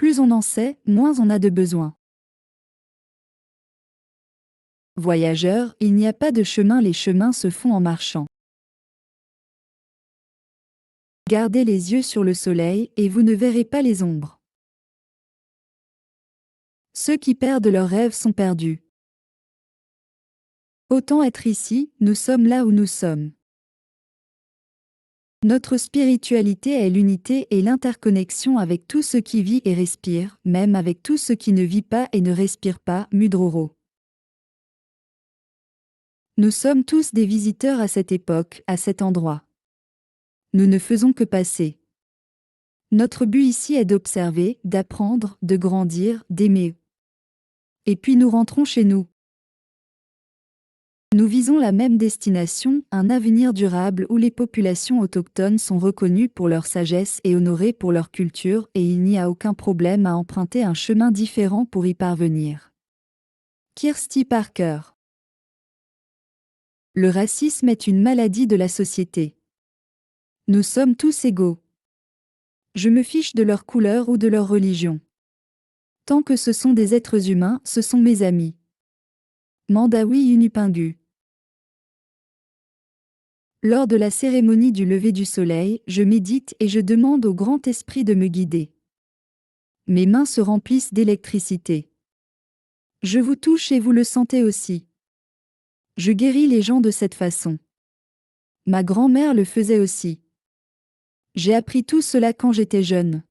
Plus on en sait, moins on a de besoins. Voyageurs, il n'y a pas de chemin, les chemins se font en marchant. Gardez les yeux sur le soleil et vous ne verrez pas les ombres. Ceux qui perdent leurs rêves sont perdus. Autant être ici, nous sommes là où nous sommes. Notre spiritualité est l'unité et l'interconnexion avec tout ce qui vit et respire, même avec tout ce qui ne vit pas et ne respire pas, Mudroro. Nous sommes tous des visiteurs à cette époque, à cet endroit. Nous ne faisons que passer. Notre but ici est d'observer, d'apprendre, de grandir, d'aimer. Et puis nous rentrons chez nous. Nous visons la même destination, un avenir durable où les populations autochtones sont reconnues pour leur sagesse et honorées pour leur culture, et il n'y a aucun problème à emprunter un chemin différent pour y parvenir. Kirsty Parker. Le racisme est une maladie de la société. Nous sommes tous égaux. Je me fiche de leur couleur ou de leur religion. Tant que ce sont des êtres humains, ce sont mes amis. Mandawi Yunupingu. Lors de la cérémonie du lever du soleil, je médite et je demande au grand esprit de me guider. Mes mains se remplissent d'électricité. Je vous touche et vous le sentez aussi. Je guéris les gens de cette façon. Ma grand-mère le faisait aussi. J'ai appris tout cela quand j'étais jeune.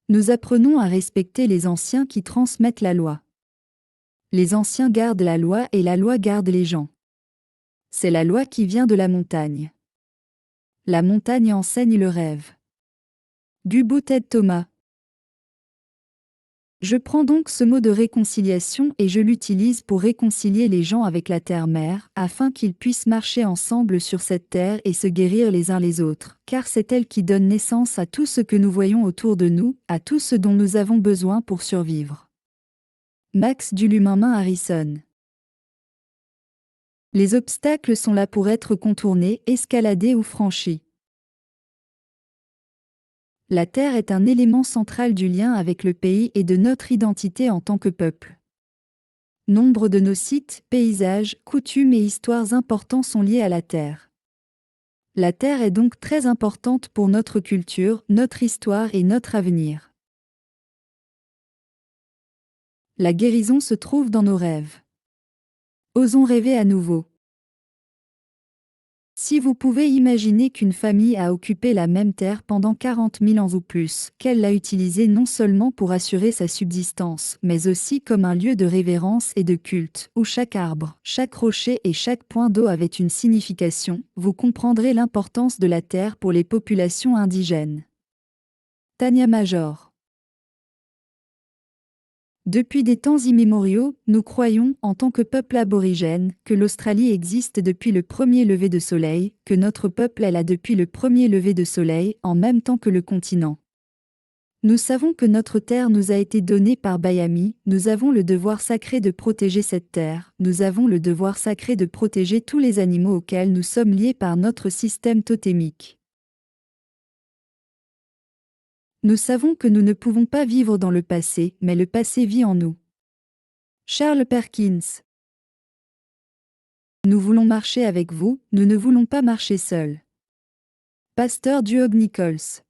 Nous apprenons à respecter les anciens qui transmettent la loi. Les anciens gardent la loi et la loi garde les gens. C'est la loi qui vient de la montagne. La montagne enseigne le rêve. Gubouted Thomas. Je prends donc ce mot de réconciliation et je l'utilise pour réconcilier les gens avec la terre-mère, afin qu'ils puissent marcher ensemble sur cette terre et se guérir les uns les autres, car c'est elle qui donne naissance à tout ce que nous voyons autour de nous, à tout ce dont nous avons besoin pour survivre. Max Dulumamin Harrison. Les obstacles sont là pour être contournés, escaladés ou franchis. La terre est un élément central du lien avec le pays et de notre identité en tant que peuple. Nombre de nos sites, paysages, coutumes et histoires importants sont liés à la terre. La terre est donc très importante pour notre culture, notre histoire et notre avenir. La guérison se trouve dans nos rêves. Osons rêver à nouveau. Si vous pouvez imaginer qu'une famille a occupé la même terre pendant 40 000 ans ou plus, qu'elle l'a utilisée non seulement pour assurer sa subsistance, mais aussi comme un lieu de révérence et de culte, où chaque arbre, chaque rocher et chaque point d'eau avait une signification, vous comprendrez l'importance de la terre pour les populations indigènes. Tania Major. Depuis des temps immémoriaux, nous croyons, en tant que peuple aborigène, que l'Australie existe depuis le premier lever de soleil, que notre peuple est là depuis le premier lever de soleil, en même temps que le continent. Nous savons que notre terre nous a été donnée par Bayami, nous avons le devoir sacré de protéger cette terre, nous avons le devoir sacré de protéger tous les animaux auxquels nous sommes liés par notre système totémique. Nous savons que nous ne pouvons pas vivre dans le passé, mais le passé vit en nous. Charles Perkins. Nous voulons marcher avec vous, nous ne voulons pas marcher seuls. Pasteur Duog Nichols.